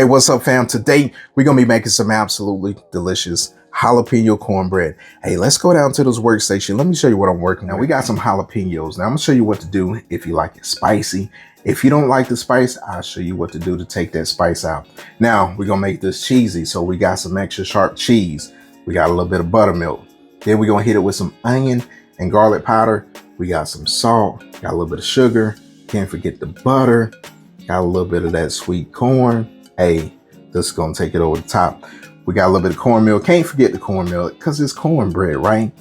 Hey, what's up, fam? Today, we're going to be making some absolutely delicious jalapeno cornbread. Hey, let's go down to this workstation. Let me show you what I'm working with. Now, we got some jalapenos. Now, I'm going to show you what to do if you like it spicy. If you don't like the spice, I'll show you what to do to take that spice out. Now, we're going to make this cheesy. So we got some extra sharp cheese. We got a little bit of buttermilk. Then we're going to hit it with some onion and garlic powder. We got some salt, got a little bit of sugar. Can't forget the butter. Got a little bit of that sweet corn. Hey, this is gonna take it over the top. We got a little bit of cornmeal. Can't forget the cornmeal because it's cornbread, right?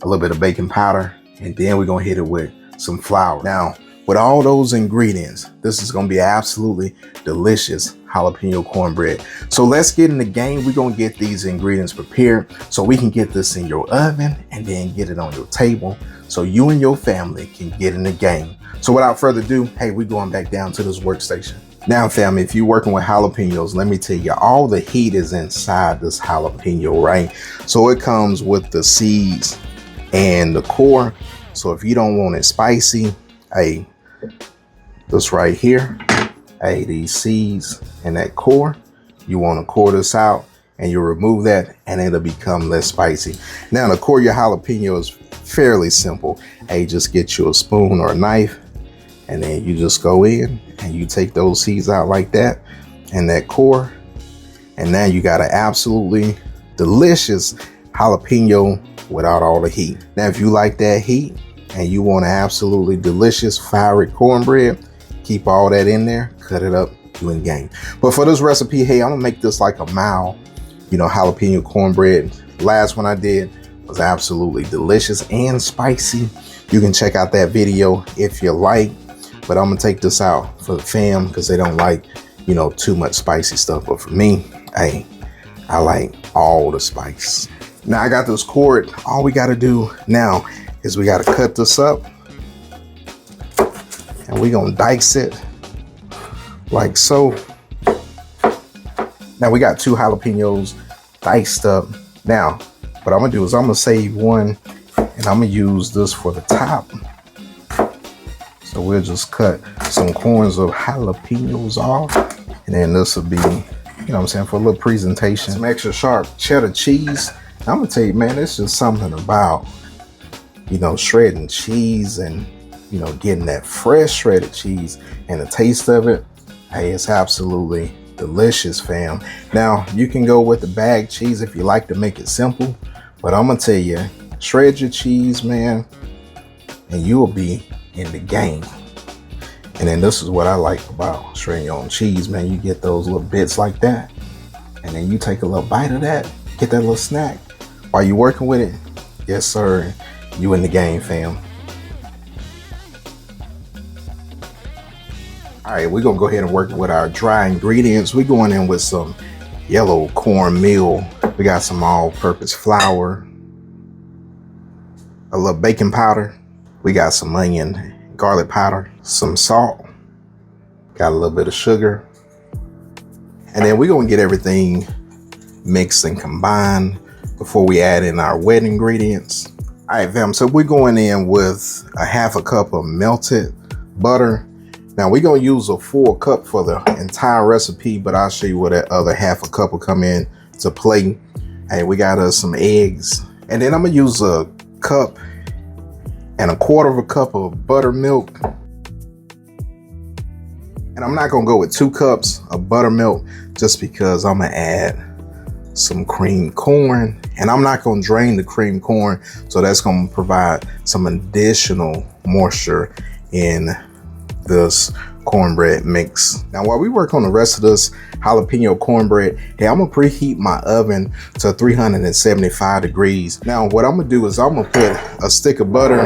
A little bit of baking powder, and then we're gonna hit it with some flour. Now, with all those ingredients, this is gonna be absolutely delicious jalapeno cornbread. So let's get in the game. We're gonna get these ingredients prepared so we can get this in your oven and then get it on your table so you and your family can get in the game. So without further ado, hey, we're going back down to this workstation. Now, family, if you're working with jalapenos, let me tell you, all the heat is inside this jalapeno, right? So it comes with the seeds and the core. So if you don't want it spicy, hey, this right here, hey, these seeds and that core, you want to core this out and you remove that and it'll become less spicy. Now, to core your jalapeno is fairly simple. Hey, just get you a spoon or a knife, and then you just go in and you take those seeds out like that and that core. And now you got an absolutely delicious jalapeno without all the heat. Now, if you like that heat and you want an absolutely delicious fiery cornbread, keep all that in there, cut it up, you in the game. But for this recipe, hey, I'm gonna make this like a mild, jalapeno cornbread. Last one I did was absolutely delicious and spicy. You can check out that video if you like. But I'm gonna take this out for the fam because they don't like, too much spicy stuff. But for me, hey, I like all the spice. Now I got this cord. All we gotta do now is we gotta cut this up and we're gonna dice it like so. Now we got 2 jalapenos diced up. Now, what I'm gonna do is I'm gonna save one and I'm gonna use this for the top. So we'll just cut some corners of jalapenos off. And then this will be, for a little presentation. Some extra sharp cheddar cheese. I'm gonna tell you, man, it's just something about, shredding cheese and, getting that fresh shredded cheese and the taste of it. Hey, it's absolutely delicious, fam. Now, you can go with the bagged cheese if you like to make it simple. But I'm gonna tell you, shred your cheese, man, and you will be in the game. And then this is what I like about shredding your own cheese, man. You get those little bits like that, and then you take a little bite of that, get that little snack while you're working with it. Yes, sir, you in the game, fam. All right, we're gonna go ahead and work with our dry ingredients. We're going in with some yellow cornmeal. We got some all-purpose flour, a little baking powder. We got some onion, garlic powder, some salt, got a little bit of sugar. And then we're gonna get everything mixed and combined before we add in our wet ingredients. All right, fam, so we're going in with a 1/2 cup of melted butter. Now we're gonna use a full cup for the entire recipe, but I'll show you where that other 1/2 cup will come in to play. Hey, we got us some eggs. And then I'm gonna use a cup and a 1/4 cup of buttermilk. And I'm not gonna go with 2 cups of buttermilk just because I'm gonna add some cream corn, and I'm not gonna drain the cream corn. So that's gonna provide some additional moisture in this cornbread mix. Now, while we work on the rest of this jalapeno cornbread, hey, I'm gonna preheat my oven to 375 degrees. Now, what I'm gonna do is I'm gonna put a stick of butter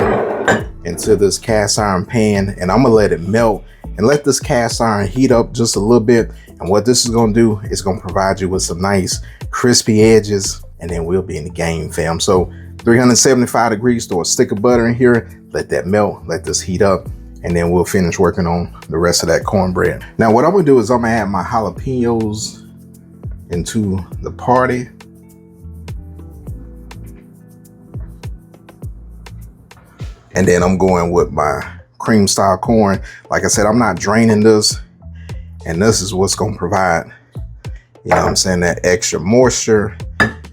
into this cast iron pan, and I'm gonna let it melt and let this cast iron heat up just a little bit. And what this is gonna do is gonna provide you with some nice crispy edges, and then we'll be in the game, fam. So 375 degrees, throw a stick of butter in here, let that melt, let this heat up, and then we'll finish working on the rest of that cornbread. Now, what I'm gonna do is I'm gonna add my jalapenos into the party. And then I'm going with my cream style corn. Like I said, I'm not draining this, and this is what's gonna provide you know what I'm saying, that extra moisture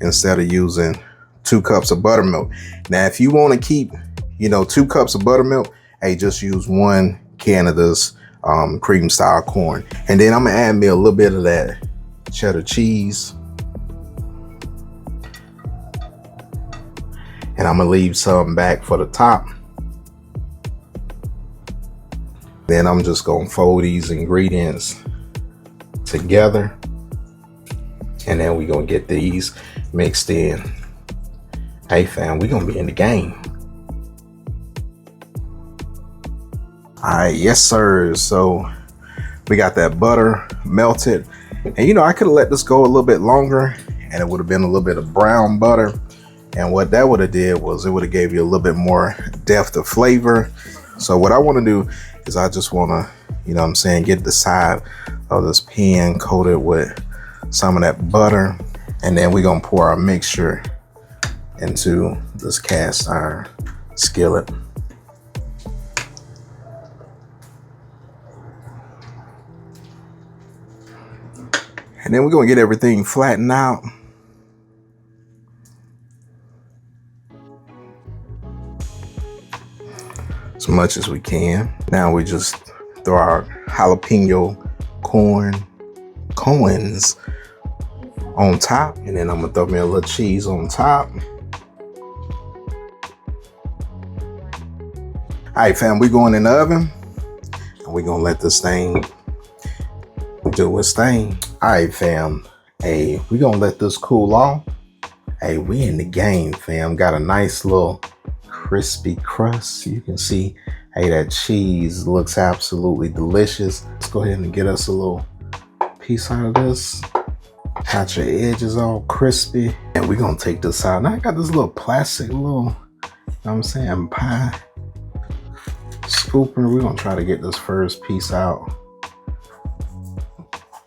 instead of using 2 cups of buttermilk. Now, if you want to keep, you know, 2 cups of buttermilk, hey, just use 1 can of this cream style corn. And then I'm gonna add me a little bit of that cheddar cheese. And I'm gonna leave some back for the top. Then I'm just gonna fold these ingredients together. And then we're gonna get these mixed in. Hey fam, we're gonna be in the game. All right, yes sir. So we got that butter melted. And you know, I could have let this go a little bit longer and it would have been a little bit of brown butter. And what that would have did was it would have gave you a little bit more depth of flavor. So what I want to do is I just want to, you know what I'm saying, get the side of this pan coated with some of that butter. And then we're going to pour our mixture into this cast iron skillet. And then we're going to get everything flattened out. As much as we can. Now we just throw our jalapeno cones on top. And then I'm going to throw me a little cheese on top. All right, fam, we're going in the oven. And we're going to let this thing do its thing. All right, fam. Hey, we're gonna let this cool off. Hey, we in the game, fam. Got a nice little crispy crust. You can see, hey, that cheese looks absolutely delicious. Let's go ahead and get us a little piece out of this. Got your edges all crispy. And we're gonna take this out. Now I got this little plastic little, you know what I'm saying, pie scooper. We're gonna try to get this first piece out.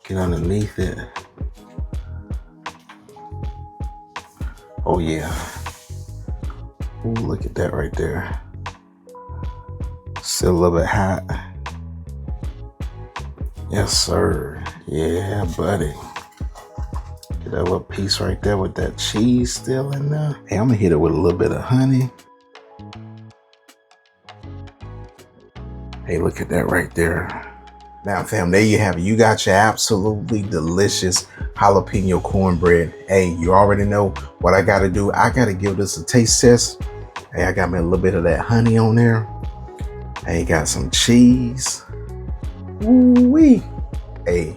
Get underneath it. Oh yeah. Ooh, look at that right there. Still a little bit hot. Yes, sir. Yeah, buddy. Get that little piece right there with that cheese still in there. Hey, I'm gonna hit it with a little bit of honey. Hey, look at that right there. Now, fam, there you have it. You got your absolutely delicious jalapeno cornbread. Hey, you already know what I got to do. I got to give this a taste test. Hey, I got me a little bit of that honey on there. Hey, got some cheese. Ooh-wee. Hey,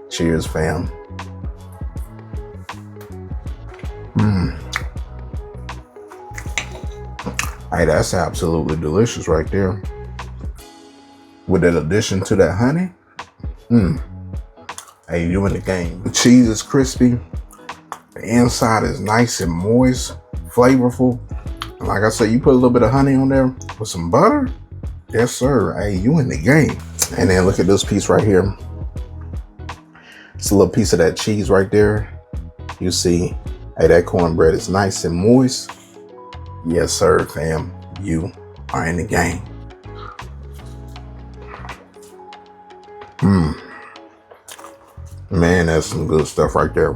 cheers, fam. Hey, that's absolutely delicious right there. With that addition to that honey. Hey, you in the game. The cheese is crispy. The inside is nice and moist, flavorful. And like I said, you put a little bit of honey on there with some butter. Yes, sir. Hey, you in the game. And then look at this piece right here. It's a little piece of that cheese right there. You see, hey, that cornbread is nice and moist. Yes, sir, fam. You are in the game. Man, that's some good stuff right there.